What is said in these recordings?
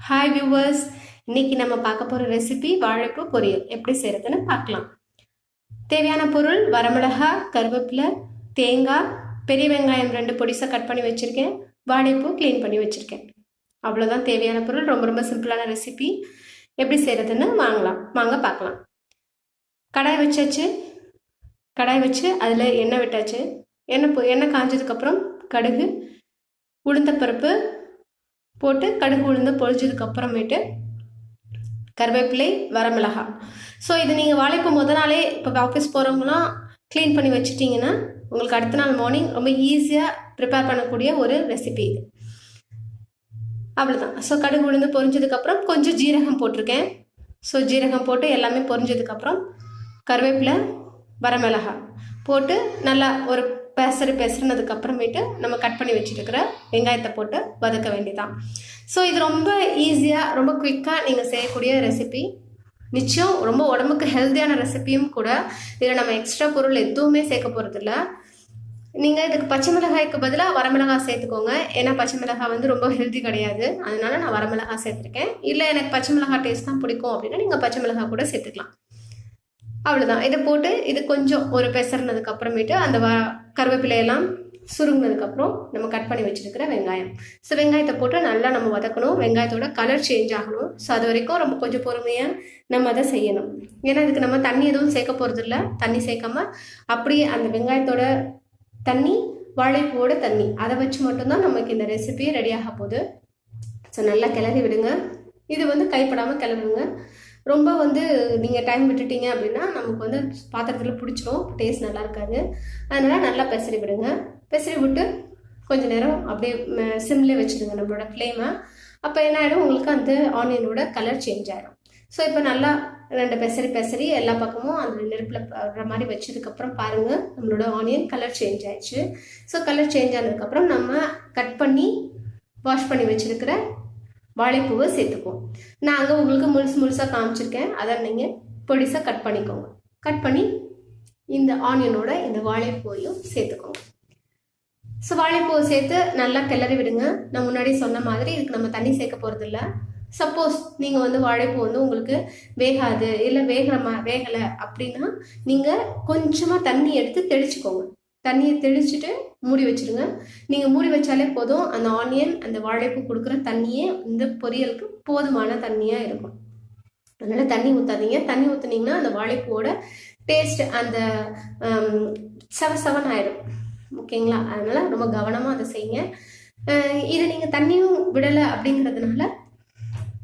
Hi viewers, இன்னைக்கு நம்ம பார்க்க போகிற ரெசிபி வாழைப்பூ பொரியல் எப்படி செய்கிறதுன்னு பார்க்கலாம். தேவையான பொருள் வரமிளகாய், கருவேப்பிலை, தேங்காய், பெரிய வெங்காயம் 2 பொடிசாக கட் பண்ணி வச்சுருக்கேன். வாழைப்பூ க்ளீன் பண்ணி வச்சுருக்கேன். அவ்வளோதான் தேவையான பொருள். ரொம்ப ரொம்ப சிம்பிளான ரெசிபி. எப்படி செய்கிறதுன்னு வாங்க பார்க்கலாம். கடாய் வச்சாச்சு. கடாய் வச்சு அதில் எண்ணெய் விட்டாச்சு. எண்ணெய் காஞ்சதுக்கப்புறம் கடுகு, உளுந்தப்பருப்பு போட்டு கடுகு உளுந்து பொழிஞ்சதுக்கு அப்புறமேட்டு கருவேப்பிலை, வரமிளகாய். ஸோ இது நீங்கள் வாழைப்பூ முத நாளே இப்போ ஆஃபீஸ் போகிறவங்களாம் க்ளீன் பண்ணி வச்சுட்டிங்கன்னா உங்களுக்கு அடுத்த நாள் மார்னிங் ரொம்ப ஈஸியாக ப்ரிப்பேர் பண்ணக்கூடிய ஒரு ரெசிபி இது. அவ்வளோதான். ஸோ கடுகு உளுந்து பொரிஞ்சதுக்கப்புறம் கொஞ்சம் ஜீரகம் போட்டிருக்கேன். ஸோ ஜீரகம் போட்டு எல்லாமே பொரிஞ்சதுக்கப்புறம் கருவேப்பிலை, வரமிளகாய் போட்டு நல்லா ஒரு பேசுனதுக்கு அப்புறமேட்டு நம்ம கட் பண்ணி வச்சுருக்கிற வெங்காயத்தை போட்டு வதக்க வேண்டியதான். ஸோ இது ரொம்ப ஈஸியாக ரொம்ப குயிக்காக நீங்கள் செய்யக்கூடிய ரெசிபி. நிச்சயம் ரொம்ப உடம்புக்கு ஹெல்த்தியான ரெசிபியும் கூட. இதில் நம்ம எக்ஸ்ட்ரா பொருள் எதுவுமே சேர்க்க போகிறதில்ல. நீங்கள் இதுக்கு பச்சை மிளகாய்க்கு பதிலாக வரமிளகாய் சேர்த்துக்கோங்க. ஏன்னா பச்சை மிளகாய் வந்து ரொம்ப ஹெல்த்தி கிடையாது. அதனால நான் வரமிளகாய் சேர்த்துருக்கேன். இல்லை எனக்கு பச்சை மிளகாய் டேஸ்ட் தான் பிடிக்கும் அப்படின்னா நீங்கள் பச்சை மிளகாய் கூட சேர்த்துக்கலாம். அவ்வளோதான். இதை போட்டு இது கொஞ்சம் ஒரு பெசறினதுக்கு அப்புறமேட்டு அந்த கருவேப்பிலையெல்லாம் சுருங்கினதுக்கப்புறம் நம்ம கட் பண்ணி வச்சுருக்கிற வெங்காயம். ஸோ வெங்காயத்தை போட்டு நல்லா நம்ம வதக்கணும். வெங்காயத்தோட கலர் சேஞ்ச் ஆகணும். ஸோ அது வரைக்கும் ரொம்ப கொஞ்சம் பொறுமையாக நம்ம அதை செய்யணும். ஏன்னா இதுக்கு நம்ம தண்ணி எதுவும் சேர்க்க போகிறது இல்லை. தண்ணி சேர்க்காம அப்படியே அந்த வெங்காயத்தோட தண்ணி, வாழைப்பூவோட தண்ணி, அதை வச்சு மட்டும்தான் நமக்கு இந்த ரெசிபி ரெடியாக போகுது. ஸோ நல்லா கிளறி விடுங்க. இது வந்து கைப்படாமல் கிளறுங்க. ரொம்ப வந்து நீங்கள் டைம் விட்டுட்டீங்க அப்படின்னா நமக்கு வந்து பாத்திரத்தில் பிடிச்சிரும், டேஸ்ட் நல்லா இருக்காது. அதனால் நல்லா பெசரி விடுங்க. பெசரி விட்டு கொஞ்சம் நேரம் அப்படியே சிம்லேயே வச்சுடுங்க நம்மளோட ஃப்ளேமை. அப்போ என்ன ஆகிடும், உங்களுக்கு அந்த ஆனியனோட கலர் சேஞ்ச் ஆகிடும். ஸோ இப்போ நல்லா 2 பெசரி எல்லா பக்கமும் அந்த நெருப்பில் வர்ற மாதிரி வச்சதுக்கப்புறம் பாருங்கள் நம்மளோட ஆனியன் கலர் சேஞ்ச் ஆயிடுச்சு. ஸோ கலர் சேஞ்ச் ஆனதுக்கப்புறம் நம்ம கட் பண்ணி வாஷ் பண்ணி வச்சுருக்கிற வாழைப்பூவை சேர்த்துக்குவோம். நான் அங்கே உங்களுக்கு முழுசாக காமிச்சிருக்கேன். அதை நீங்கள் பொடிசாக கட் பண்ணிக்கோங்க. கட் பண்ணி இந்த ஆனியனோட இந்த வாழைப்பூவையும் சேர்த்துக்கோங்க. ஸோ வாழைப்பூவை சேர்த்து நல்லா கிளறி விடுங்க. நான் முன்னாடி சொன்ன மாதிரி இதுக்கு நம்ம தண்ணி சேர்க்க போகிறது இல்லை. சப்போஸ் நீங்கள் வந்து வாழைப்பூ வந்து உங்களுக்கு வேகாது, இல்லை வேகலை அப்படின்னா நீங்கள் கொஞ்சமாக தண்ணி எடுத்து தெளிச்சுக்கோங்க. தண்ணியை தெளிச்சுட்டு மூடி வச்சுருங்க. நீங்கள் மூடி வச்சாலே போதும். அந்த ஆனியன், அந்த வாழைப்பூ கொடுக்குற தண்ணியே இந்த பொரியலுக்கு போதுமான தண்ணியாக இருக்கும். அதனால் தண்ணி ஊற்றாதீங்க. தண்ணி ஊற்றுனீங்கன்னா அந்த வாழைப்பூவோட டேஸ்ட் அந்த செவன் ஆகிடும். ஓகேங்களா? அதனால் ரொம்ப கவனமாக அதை செய்யுங்க. இது நீங்கள் தண்ணியும் விடலை அப்படிங்கிறதுனால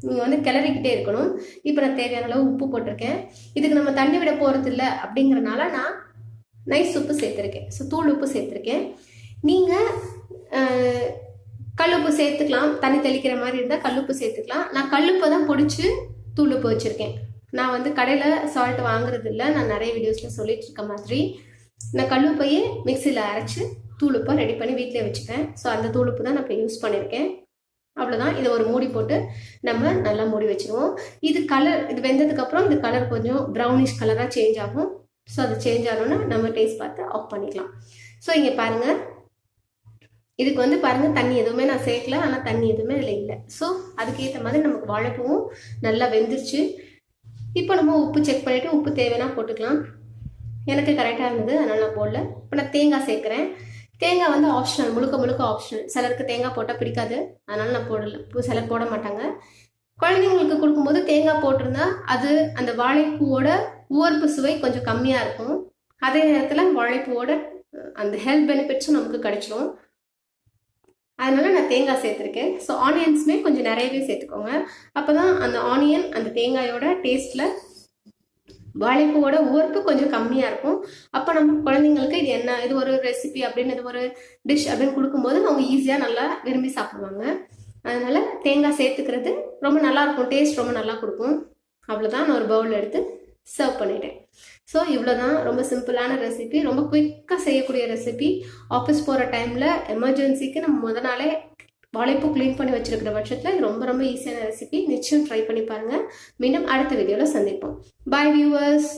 நீங்கள் வந்து கிளறிக்கிட்டே இருக்கணும். இப்போ நான் தேவையான அளவு உப்பு போட்டிருக்கேன். இதுக்கு நம்ம தண்ணி விட போகிறது இல்லை அப்படிங்கிறனால நான் நைஸ் உப்பு சேர்த்துருக்கேன். ஸோ தூள் உப்பு சேர்த்துருக்கேன். நீங்கள் கல்லுப்பு சேர்த்துக்கலாம். தண்ணி தெளிக்கிற மாதிரி இருந்தால் கல்லுப்பு சேர்த்துக்கலாம். நான் கல்லுப்பை தான் பொடிச்சு தூள் உப்பு வச்சுருக்கேன். நான் வந்து கடையில் சால்ட் வாங்குறது இல்லை. நான் நிறைய வீடியோஸில் சொல்லிட்டு இருக்க மாதிரி நான் கல்லுப்பையே மிக்சியில் அரைச்சி தூளுப்பை ரெடி பண்ணி வீட்டிலே வச்சுப்பேன். ஸோ அந்த தூளுப்பு தான் நான் இப்போ யூஸ் பண்ணியிருக்கேன். அவ்வளோதான். இதை ஒரு மூடி போட்டு நம்ம நல்லா மூடி வச்சுருவோம். இது வெந்ததுக்கப்புறம் இந்த கலர் கொஞ்சம் ப்ரௌனிஷ் கலராக சேஞ்ச் ஆகும். ஸோ அது சேஞ்ச் ஆனோன்னா நம்ம டேஸ்ட் பார்த்து ஆஃப் பண்ணிக்கலாம். ஸோ இங்கே பாருங்கள், இதுக்கு வந்து பாருங்கள் தண்ணி எதுவுமே நான் சேர்க்கல. ஆனால் தண்ணி எதுவுமே இதில் இல்லை. ஸோ அதுக்கேற்ற மாதிரி நமக்கு வாழைப்பூவும் நல்லா வெந்துருச்சு. இப்போ நம்ம உப்பு செக் பண்ணிவிட்டு உப்பு தேவைன்னா போட்டுக்கலாம். எனக்கு கரெக்டாக இருந்தது, அதனால் நான் போடல. இப்போ நான் தேங்காய் சேர்க்குறேன். தேங்காய் வந்து ஆப்ஷனல், முழுக்க ஆப்ஷனல். சிலருக்கு தேங்காய் போட்டால் பிடிக்காது, அதனால் நான் போடலை. சிலர் போட மாட்டாங்க. குழந்தைங்களுக்கு கொடுக்கும்போது தேங்காய் போட்டிருந்தா அது அந்த வாழைப்பூவோட உவர்ப்பு சுவை கொஞ்சம் கம்மியாக இருக்கும். அதே நேரத்தில் வாழைப்பூவோட அந்த ஹெல்த் பெனிஃபிட்ஸும் நமக்கு கிடைச்சிடும். அதனால நான் தேங்காய் சேர்த்துருக்கேன். ஸோ ஆனியன்ஸுமே கொஞ்சம் நிறையவே சேர்த்துக்கோங்க. அப்போ தான் அந்த ஆனியன் அந்த தேங்காயோட டேஸ்ட்டில் வாழைப்பூவோட உவர்ப்பு கொஞ்சம் கம்மியாக இருக்கும். அப்போ நம்ம குழந்தைங்களுக்கு இது ஒரு ரெசிபி அப்படின்னு, இது ஒரு டிஷ் அப்படின்னு கொடுக்கும்போது அவங்க ஈஸியாக நல்லா விரும்பி சாப்பிடுவாங்க. அதனால் தேங்காய் சேர்த்துக்கிறது ரொம்ப நல்லாயிருக்கும். டேஸ்ட் ரொம்ப நல்லா கொடுக்கும். அவ்வளோதான். நான் ஒரு பவுல் எடுத்து சர்வ் பண்ணிட்டேன். ஸோ இவ்வளோதான். ரொம்ப சிம்பிளான ரெசிபி, ரொம்ப குயிக்காக செய்யக்கூடிய ரெசிபி. ஆஃபீஸ் போகிற டைமில் எமர்ஜென்சிக்கு நம்ம முத நாளே வாழைப்பூ க்ளீன் பண்ணி வச்சுருக்கிற பட்சத்தில் இது ரொம்ப ரொம்ப ஈஸியான ரெசிபி. நிச்சயம் ட்ரை பண்ணி பாருங்கள். மீண்டும் அடுத்த வீடியோவில் சந்திப்போம். பாய் வியூவர்ஸ்.